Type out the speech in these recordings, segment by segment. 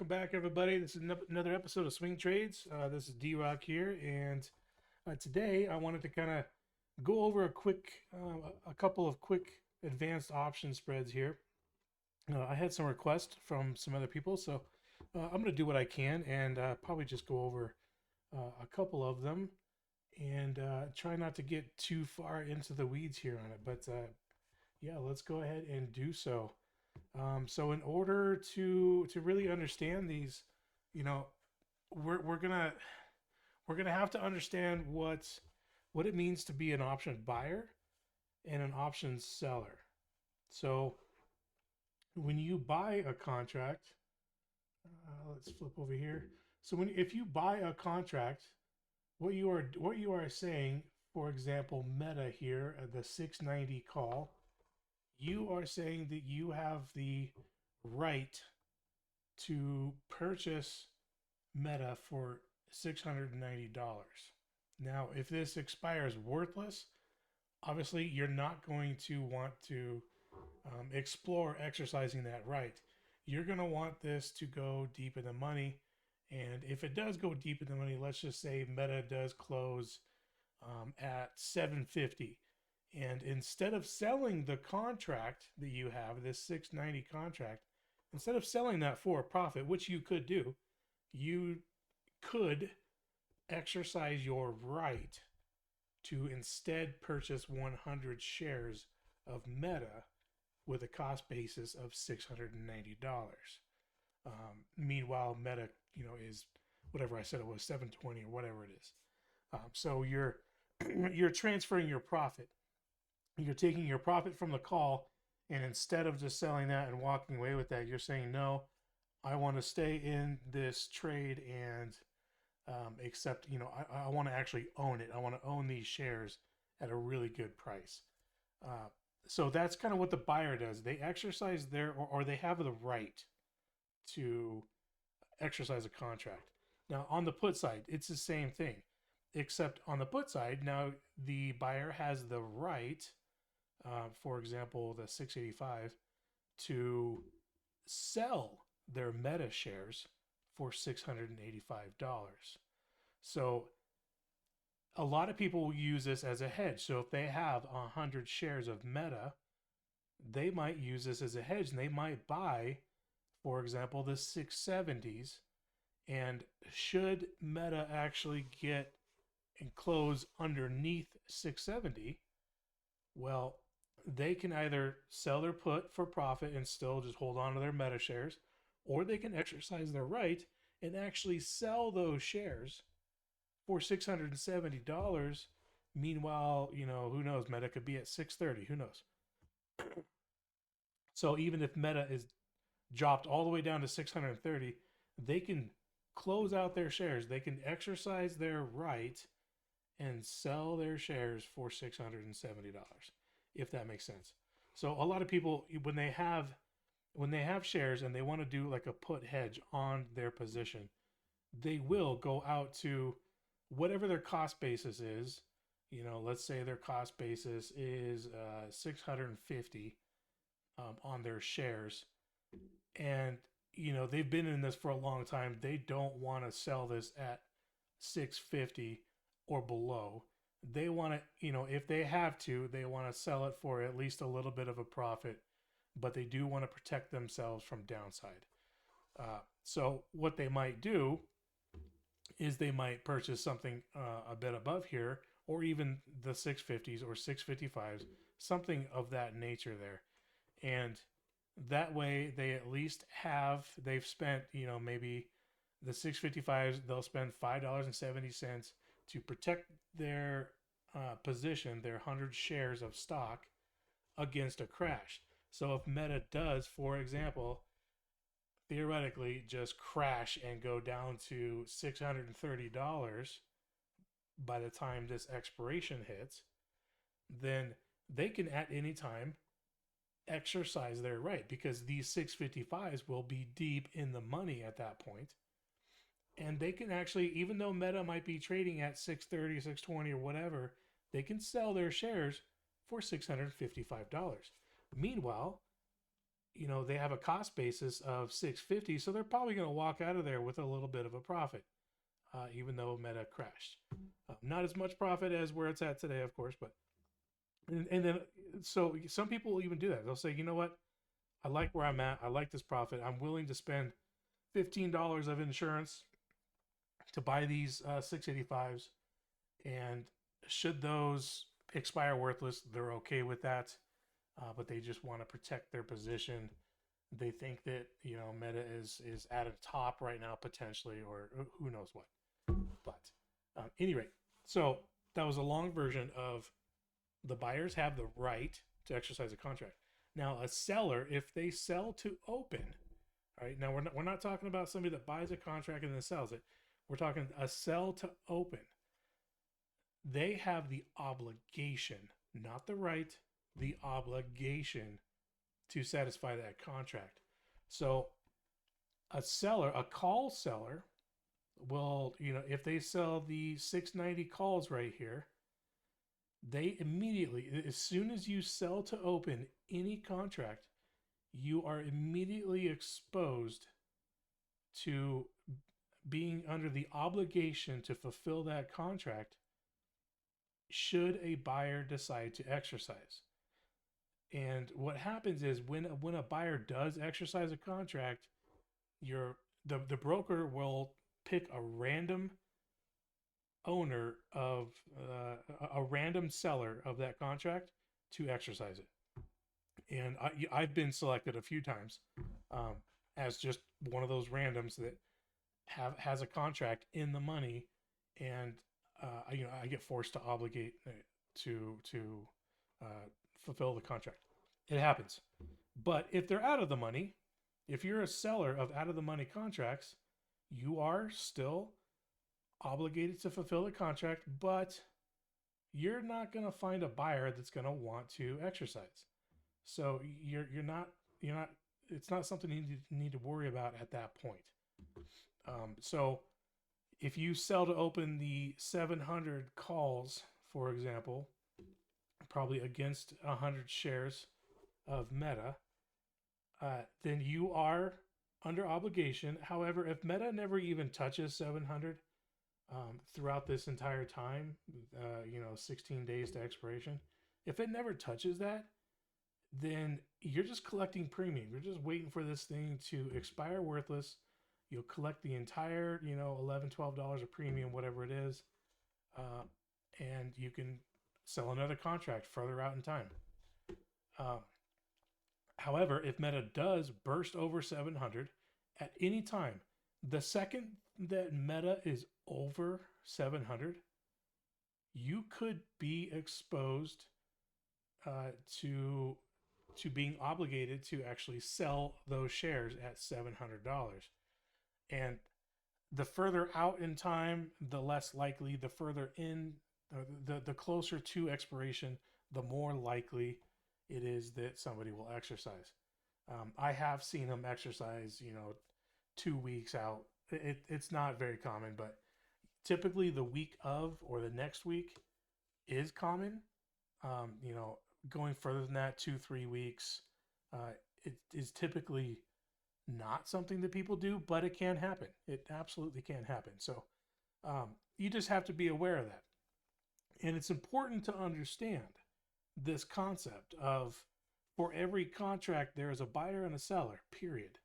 welcome back, everybody. This is another episode of Swing Trades. This is D-Rock here, and today I wanted to kind of go over a couple of quick advanced option spreads here. I had some requests from some other people, so I'm going to do what I can and probably just go over a couple of them and try not to get too far into the weeds here on it. But yeah, let's go ahead and do so. So in order to really understand these, you know, we're gonna have to understand what it means to be an option buyer and an option seller. So when you buy a contract, let's flip over here. So if you buy a contract, what you are saying, for example, Meta here at the 690 call, you are saying that you have the right to purchase Meta for $690. Now, if this expires worthless, obviously you're not going to want to explore exercising that right. You're going to want this to go deep in the money. And if it does go deep in the money, let's just say Meta does close at 750. And instead of selling the contract that you have, this 690 contract, instead of selling that for a profit, which you could do, you could exercise your right to instead purchase 100 shares of Meta with a cost basis of $690. Meanwhile, Meta, is whatever I said it was, 720 or whatever it is. So you're transferring your profit. You're taking your profit from the call, and instead of just selling that and walking away with that, you're saying, no, I want to stay in this trade and accept, I want to actually own it. I want to own these shares at a really good price. Uh, so that's kind of what the buyer does. They exercise or they have the right to exercise a contract. Now, on the put side, it's the same thing, except on the put side, now the buyer has the right, for example, the 685, to sell their Meta shares for $685. So a lot of people will use this as a hedge. So if they have 100 shares of Meta, they might use this as a hedge and they might buy, for example, the 670s. And should Meta actually get and close underneath 670, well, they can either sell their put for profit and still just hold on to their Meta shares, or they can exercise their right and actually sell those shares for $670. Meanwhile, who knows? Meta could be at 630. Who knows? So even if Meta is dropped all the way down to 630, they can close out their shares. They can exercise their right and sell their shares for $670, if that makes sense. So a lot of people, when they have shares and they want to do like a put hedge on their position, they will go out to whatever their cost basis is. Let's say their cost basis is 650 on their shares, and they've been in this for a long time. They don't want to sell this at 650 or below. They want to, if they have to, they want to sell it for at least a little bit of a profit, but they do want to protect themselves from downside. So what they might do is they might purchase something a bit above here, or even the 650s or 655s, something of that nature there. And that way they at least they've spent, maybe the 655s, they'll spend $5.70 to protect their position, their 100 shares of stock against a crash. So if Meta does, for example, theoretically just crash and go down to $630 by the time this expiration hits, then they can at any time exercise their right, because these 655s will be deep in the money at that point. And they can actually, even though Meta might be trading at 630, 620 or whatever, they can sell their shares for $655. Meanwhile, they have a cost basis of 650, so they're probably going to walk out of there with a little bit of a profit, even though Meta crashed. Not as much profit as where it's at today, of course, but and then so some people will even do that. They'll say, you know what, I like where I'm at. I like this profit. I'm willing to spend $15 of insurance to buy these 685s, and should those expire worthless, they're okay with that. But they just want to protect their position. They think that Meta is at a top right now potentially, or who knows what. But any rate, so that was a long version of the buyers have the right to exercise a contract. Now, a seller, if they sell to open, all right. Now we're not talking about somebody that buys a contract and then sells it. We're talking a sell to open. They have the obligation, not the right, the obligation to satisfy that contract. So a seller, a call seller, will, if they sell the 690 calls right here, they immediately, as soon as you sell to open any contract, you are immediately exposed to being under the obligation to fulfill that contract should a buyer decide to exercise. And what happens is when a buyer does exercise a contract, the broker will pick a random owner of a random seller of that contract to exercise it. And I've been selected a few times as just one of those randoms that has a contract in the money, and I get forced to obligate to fulfill the contract. It happens. But if they're out of the money, if you're a seller of out of the money contracts, you are still obligated to fulfill the contract, but you're not going to find a buyer that's going to want to exercise. So you're not it's not something you need to worry about at that point. So if you sell to open the 700 calls, for example, probably against 100 shares of Meta, then you are under obligation. However, if Meta never even touches 700 throughout this entire time, 16 days to expiration, if it never touches that, then you're just collecting premium. You're just waiting for this thing to expire worthless. You'll collect the entire, $11, $12 of premium, whatever it is, and you can sell another contract further out in time. However, if Meta does burst over 700 at any time, the second that Meta is over 700, you could be exposed to being obligated to actually sell those shares at $700. And the further out in time, the less likely, the further in, the closer to expiration, the more likely it is that somebody will exercise. I have seen them exercise, 2 weeks out. It's not very common, but typically the week of or the next week is common. Going further than that, 2-3 weeks, it is typically not something that people do, but it can happen. It absolutely can happen. So you just have to be aware of that. And it's important to understand this concept of, for every contract, there is a buyer and a seller, period.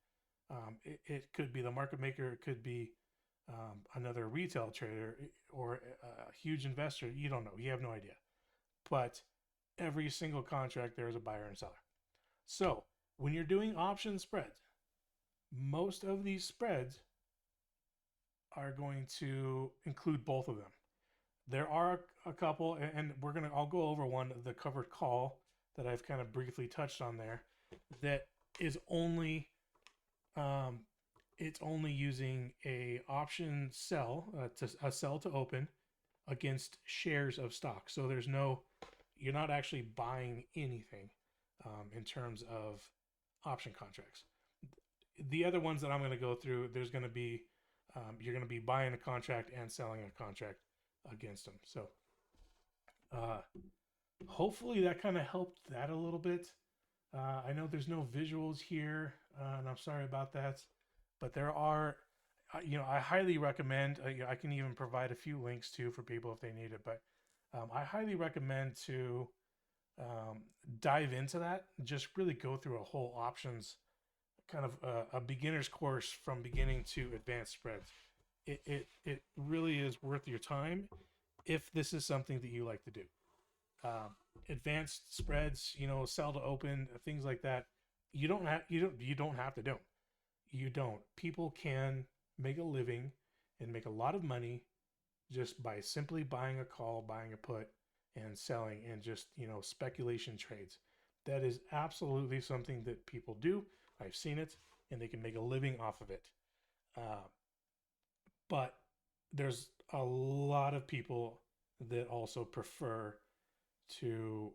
It could be the market maker. It could be another retail trader or a huge investor. You don't know. You have no idea. But every single contract, there is a buyer and a seller. So when you're doing option spreads, most of these spreads are going to include both of them. There are a couple, and I'll go over one, the covered call that I've kind of briefly touched on there, that is only, it's only using a option sell, a sell to open against shares of stock. So you're not actually buying anything in terms of option contracts. The other ones that I'm going to go through, there's going to be, you're going to be buying a contract and selling a contract against them. So hopefully that kind of helped that a little bit. I know there's no visuals here, and I'm sorry about that, but there are, I highly recommend. I can even provide a few links too for people if they need it, but I highly recommend to um, dive into that. Just really go through a whole options kind of a beginner's course from beginning to advanced spreads. It really is worth your time if this is something that you like to do. Um, Advanced spreads, sell to open, things like that. You don't have to do them. You don't. People can make a living and make a lot of money just by simply buying a call, buying a put, and selling, and just speculation trades. That is absolutely something that people do. I've seen it, and they can make a living off of it. Uh, but there's a lot of people that also prefer to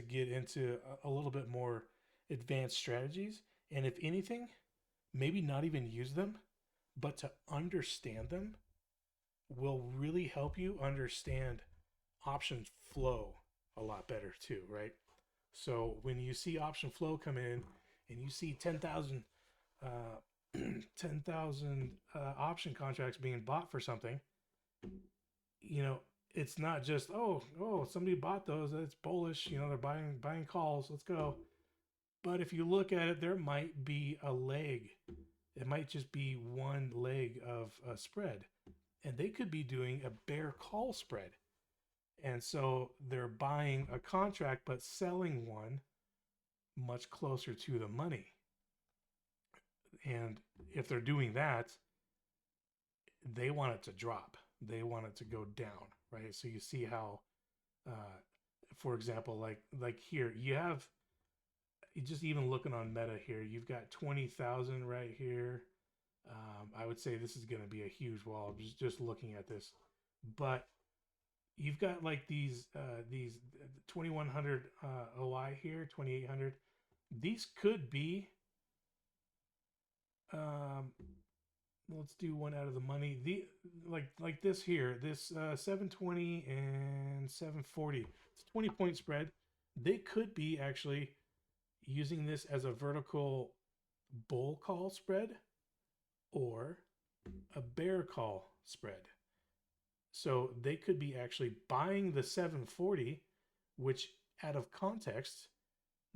get into a little bit more advanced strategies, and if anything, maybe not even use them, but to understand them will really help you understand option flow a lot better too, right? So when you see option flow come in and you see 10,000 10,000 option contracts being bought for something, you know, it's not just somebody bought those, it's bullish, they're buying calls, let's go. But if you look at it, there might be a leg. It might just be one leg of a spread, and they could be doing a bear call spread. And so they're buying a contract but selling one much closer to the money. And if they're doing that, they want it to drop. They want it to go down, right? So you see how, for example, like here you have, just even looking on Meta here, you've got 20,000 right here. I would say this is going to be a huge wall. Just looking at this, but you've got like these 2100 OI here, 2800. These could be um, let's do one out of the money. The like this here, this 720 and 740. It's a 20-point spread. They could be actually using this as a vertical bull call spread or a bear call spread. So they could be actually buying the 740, which out of context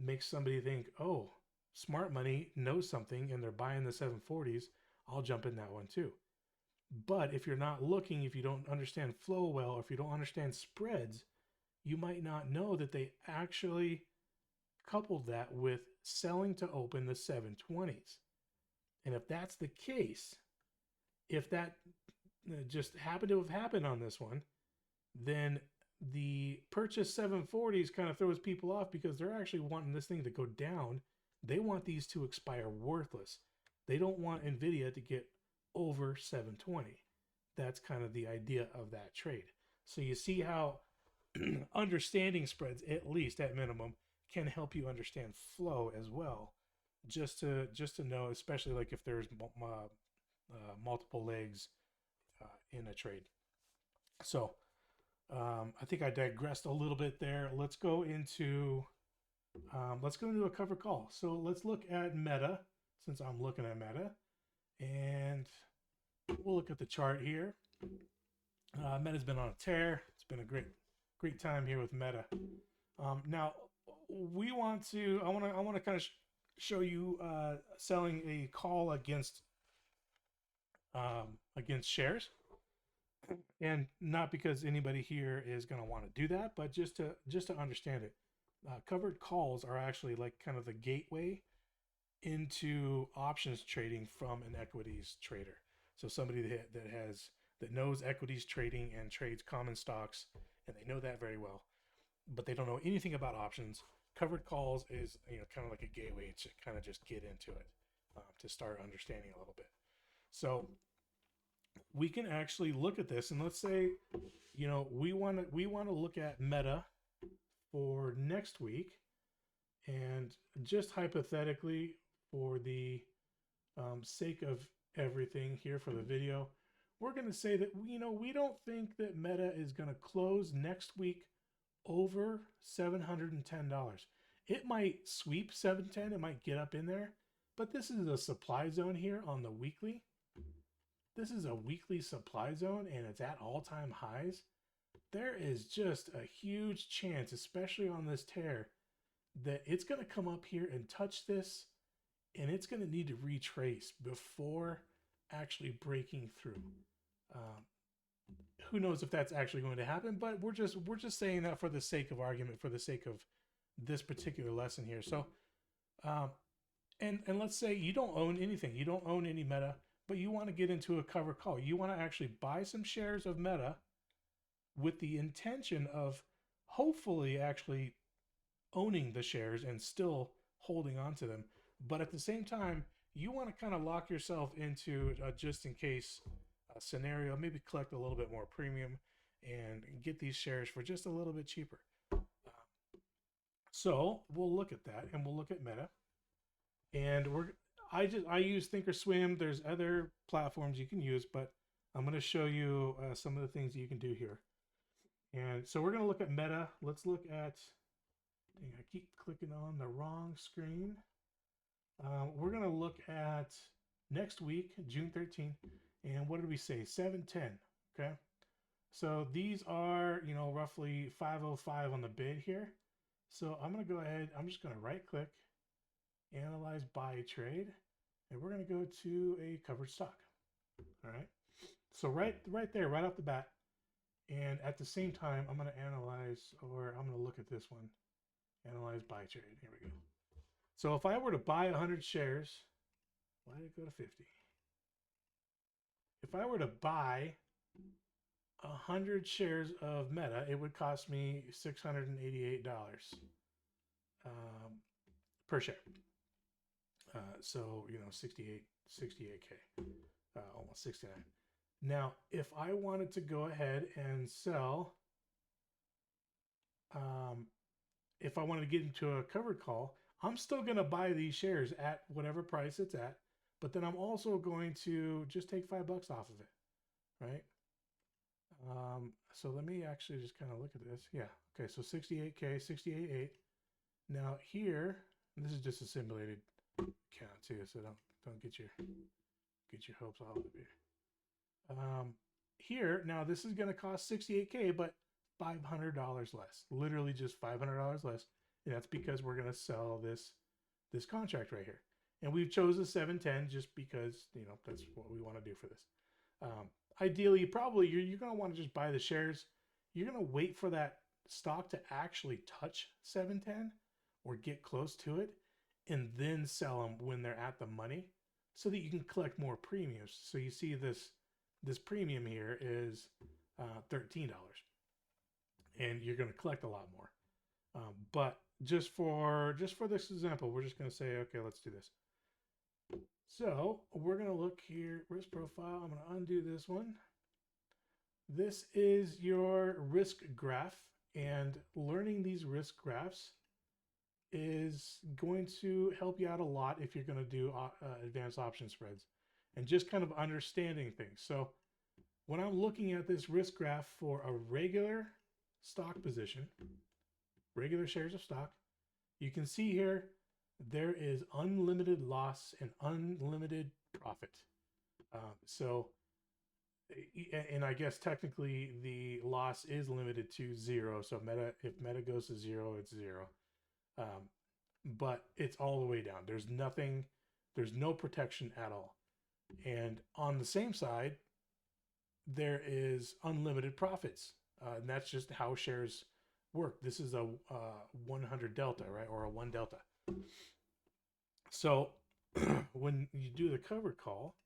makes somebody think, oh, smart money knows something and they're buying the 740s. I'll jump in that one too. But if you're not looking, if you don't understand flow well, or if you don't understand spreads, you might not know that they actually coupled that with selling to open the 720s. And if that's the case, if that just happened to have happened on this one, then the purchase 740s kind of throws people off because they're actually wanting this thing to go down. They want these to expire worthless. They don't want Nvidia to get over 720. That's kind of the idea of that trade. So you see how understanding spreads, at least at minimum, can help you understand flow as well. Just to know, especially like if there's multiple legs in a trade. So I think I digressed a little bit there. Let's go into a covered call. So let's look at Meta, since I'm looking at Meta, and we'll look at the chart here. Meta's been on a tear. It's been a great time here with Meta. Now I want to kind of show you selling a call against shares, and not because anybody here is going to want to do that, but just to understand it. Covered calls are actually like kind of the gateway into options trading from an equities trader. So somebody that knows equities trading and trades common stocks, and they know that very well, but they don't know anything about options. Covered calls is kind of like a gateway to kind of just get into it, to start understanding a little bit. So we can actually look at this, and let's say we want to look at Meta for next week, and just hypothetically, for the sake of everything here for the video, we're going to say that we don't think that Meta is going to close next week over $710. It might sweep 710, it might get up in there, but this is a supply zone here on the weekly. This is a weekly supply zone and it's at all-time highs. There is just a huge chance, especially on this tear, that it's going to come up here and touch this, and it's going to need to retrace before actually breaking through. Who knows if that's actually going to happen, but we're just saying that for the sake of argument, for the sake of this particular lesson here. So, and let's say you don't own anything, you don't own any Meta, but you want to get into a covered call. You want to actually buy some shares of Meta with the intention of hopefully actually owning the shares and still holding on to them. But at the same time, you want to kind of lock yourself into a just in case scenario, maybe collect a little bit more premium and get these shares for just a little bit cheaper. So we'll look at that, and we'll look at Meta. And I use Thinkorswim. There's other platforms you can use, but I'm going to show you some of the things that you can do here. And so we're going to look at Meta. Let's look at, dang, I keep clicking on the wrong screen. We're going to look at next week, June 13th. And what did we say? 710. Okay. So these are, you know, roughly 505 on the bid here. So I'm going to go ahead. I'm just going to right click, analyze buy trade, and we're going to go to a covered stock. All right. So right there, right off the bat. And at the same time, I'm going to analyze, or I'm going to look at this one, analyze buy trade. Here we go. So if I were to buy 100 shares, why did it go to 50? If I were to buy 100 shares of Meta, it would cost me $688 per share. So, you know, 68K, almost 69. Now, if I wanted to go ahead and sell, if I wanted to get into a covered call, I'm still going to buy these shares at whatever price it's at, but then I'm also going to just take $5 off of it, right? So let me actually just kind of look at this. Yeah. Okay. So 68K, 68.8. Now here, this is just a simulated count too, so don't get your hopes all up here. Here now, this is going to cost 68K, but $500 less. Literally just $500 less, and that's because we're going to sell this contract right here. And we've chosen 710 just because, you know, that's what we want to do for this. Ideally, probably you're going to want to just buy the shares. You're going to wait for that stock to actually touch 710 or get close to it, and then sell them when they're at the money, so that you can collect more premiums. So you see this premium here is $13, and you're going to collect a lot more. But just for this example, we're just going to say, okay, let's do this. So we're going to look here, risk profile. I'm going to undo this one. This is your risk graph, and learning these risk graphs is going to help you out a lot if you're going to do advanced option spreads and just kind of understanding things. So when I'm looking at this risk graph for a regular stock position, regular shares of stock, you can see here there is unlimited loss and unlimited profit. And I guess technically the loss is limited to 0. So if Meta goes to 0, it's 0. But it's all the way down. There's no protection at all. And on the same side, there is unlimited profits. And that's just how shares work. This is a 100 delta, right? Or a 1 delta. So when you do the covered call,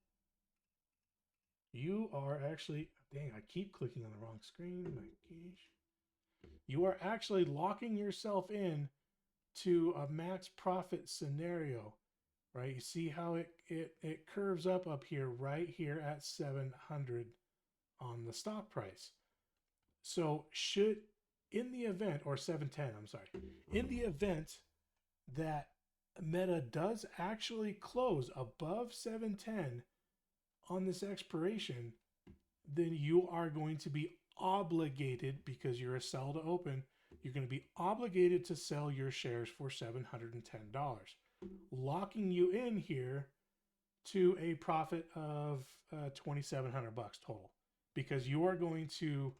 you are actually, dang, I keep clicking on the wrong screen. My gosh. You are actually locking yourself in to a max profit scenario, right? You see how it curves up here, right here at 700 on the stock price. So in the event, or 710, I'm sorry, in the event that Meta does actually close above 710 on this expiration, then you are going to be obligated, because you're a sell to open, you're going to be obligated to sell your shares for $710, locking you in here to a profit of $2,700 total, because you are going to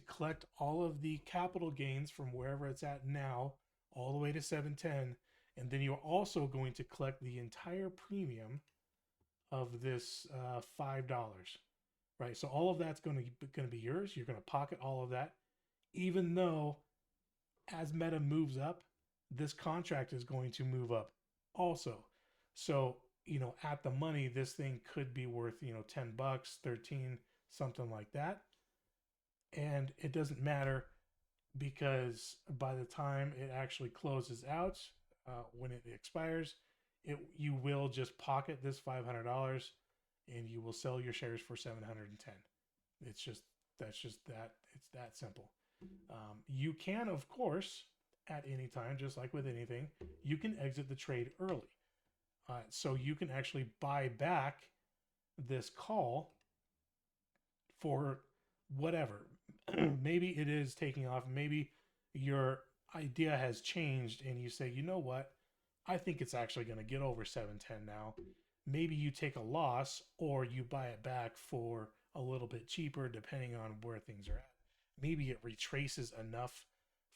collect all of the capital gains from wherever it's at now all the way to 710, and then you're also going to collect the entire premium of this $5, right? So all of that's going to be yours. You're going to pocket all of that, even though as Meta moves up, this contract is going to move up also. So, at the money, this thing could be worth, $10, 13, something like that. And it doesn't matter, because by the time it actually closes out, when it expires, you will just pocket this $500 and you will sell your shares for 710. It's that simple. You can, of course, at any time, just like with anything, you can exit the trade early. So you can actually buy back this call for whatever. Maybe it is taking off. Maybe your idea has changed and you say, you know what? I think it's actually going to get over 710 now. Maybe you take a loss or you buy it back for a little bit cheaper, depending on where things are at. Maybe it retraces enough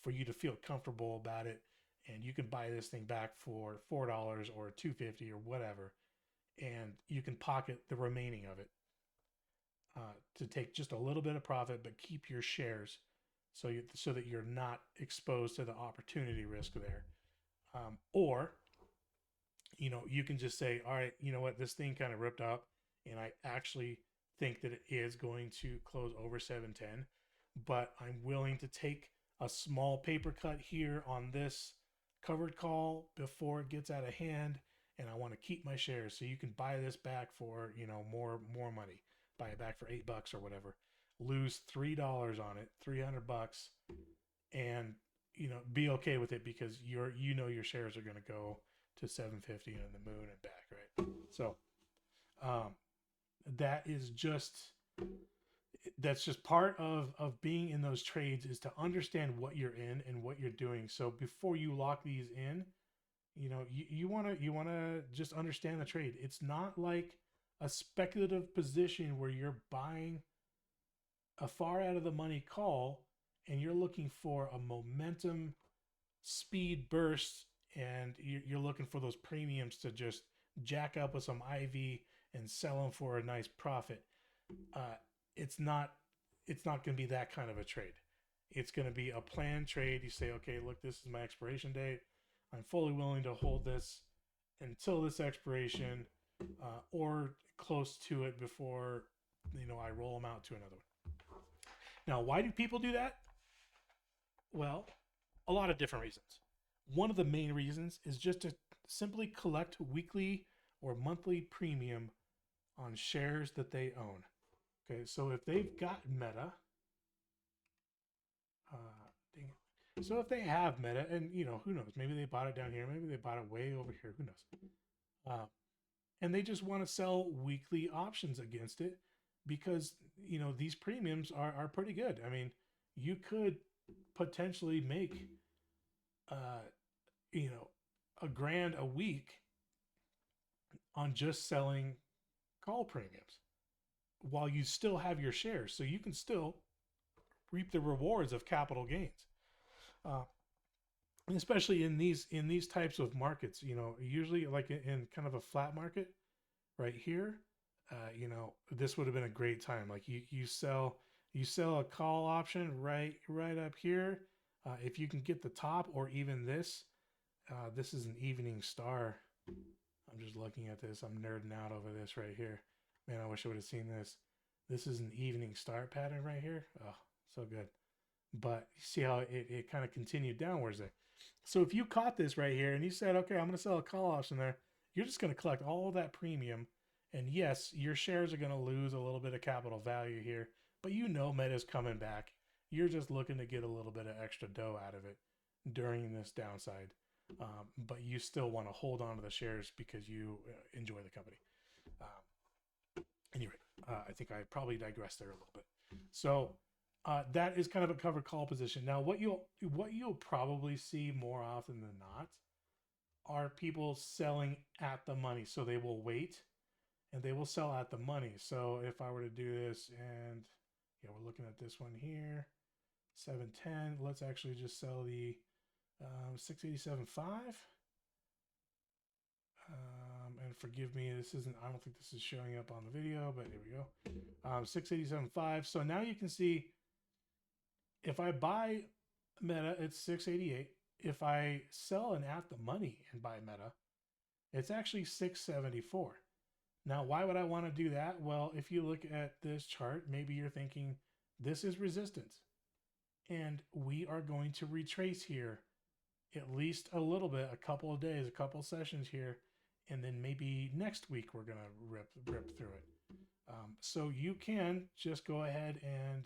for you to feel comfortable about it, and you can buy this thing back for $4 or $2.50 or whatever, and you can pocket the remaining of it to take just a little bit of profit, but keep your shares so that you're not exposed to the opportunity risk there. Or you can just say, all right, you know what, this thing kind of ripped up, and I actually think that it is going to close over 710, but I'm willing to take a small paper cut here on this covered call before it gets out of hand, and I want to keep my shares. So you can buy this back for more money. Buy it back for $8 or whatever. Lose $3 on it, $300, and be okay with it, because your shares are going to go to 750 and the moon and back, right? So that's just part of being in those trades, is to understand what you're in and what you're doing. So before you lock these in, you want to just understand the trade. It's not like a speculative position where you're buying a far out of the money call and you're looking for a momentum speed burst, and you're looking for those premiums to just jack up with some IV and sell them for a nice profit. It's not going to be that kind of a trade. It's going to be a planned trade. You say, okay, look, this is my expiration date. I'm fully willing to hold this until this expiration, or close to it, before I roll them out to another one. Now, why do people do that? Well, a lot of different reasons. One of the main reasons is just to simply collect weekly or monthly premium on shares that they own. Okay, so if they've got Meta, so if they have Meta, and who knows, maybe they bought it down here, maybe they bought it way over here, who knows, and they just want to sell weekly options against it, because these premiums are pretty good. I mean, you could potentially make $1,000 a week on just selling call premiums while you still have your shares, so you can still reap the rewards of capital gains. And especially in these types of markets, usually like in kind of a flat market right here, this would have been a great time. Like you sell a call option right up here. If you can get the top, or even this is an evening star. I'm just looking at this. I'm nerding out over this right here. Man, I wish I would have seen this. This is an evening star pattern right here. Oh, so good. But you see how it kind of continued downwards there. So if you caught this right here and you said, okay, I'm going to sell a call option there, you're just going to collect all of that premium. And yes, your shares are going to lose a little bit of capital value here, but Meta's coming back. You're just looking to get a little bit of extra dough out of it during this downside. But you still want to hold on to the shares because you enjoy the company. Anyway, I think I probably digressed there a little bit. So That is kind of a covered call position. Now, what you'll probably see more often than not are people selling at the money. So they will wait and they will sell at the money. So if I were to do this, and yeah, we're looking at this one here, 710. Let's actually just sell the 687.5. And forgive me, this isn't, I don't think this is showing up on the video, but here we go. 687.5. So now you can see if I buy Meta, it's 688. If I sell an at the money and buy Meta, it's actually 674. Now, why would I want to do that? Well, if you look at this chart, maybe you're thinking this is resistance. And we are going to retrace here at least a little bit, a couple of days, a couple of sessions here, and then maybe next week we're gonna rip through it. So you can just go ahead and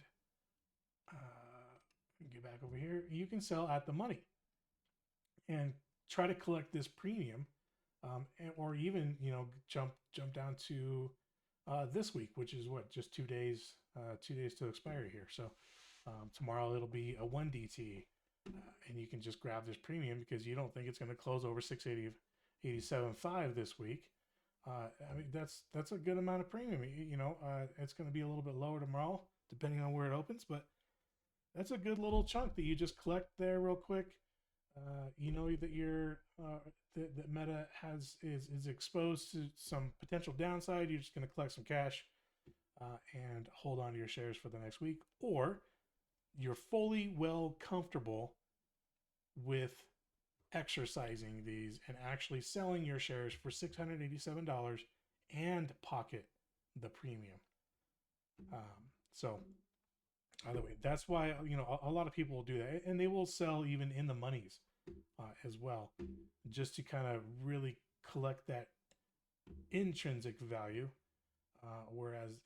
get back over here. You can sell at the money and try to collect this premium, or even jump down to this week, which is what, just 2 days, 2 days to expiry here. So tomorrow it'll be a 1DT. And you can just grab this premium because you don't think it's going to close over 687.5 this week. I mean, that's a good amount of premium. It's going to be a little bit lower tomorrow, depending on where it opens, but that's a good little chunk that you just collect there real quick. You know that that Meta is exposed to some potential downside. You're just going to collect some cash and hold on to your shares for the next week, or you're fully well comfortable with exercising these and actually selling your shares for $687 and pocket the premium. So either way, that's why a lot of people will do that, and they will sell even in the monies as well, just to kind of really collect that intrinsic value. Whereas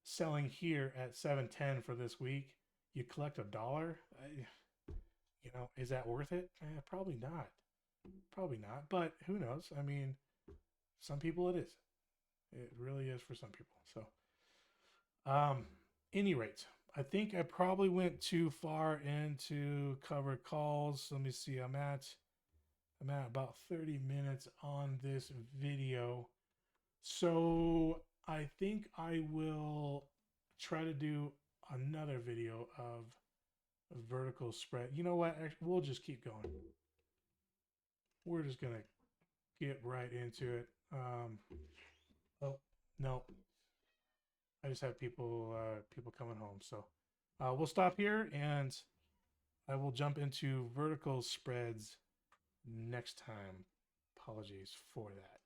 selling here at 710 for this week, you collect $1. Is that worth it? Probably not. Probably not. But who knows? I mean, some people it is. It really is for some people. So, any rate, I think I probably went too far into covered calls. Let me see. I'm at about 30 minutes on this video. So I think I will try to do another video of vertical spread. You know what? We'll just keep going. We're just gonna get right into it. Oh no, I just have people coming home, so we'll stop here, and I will jump into vertical spreads next time. Apologies for that.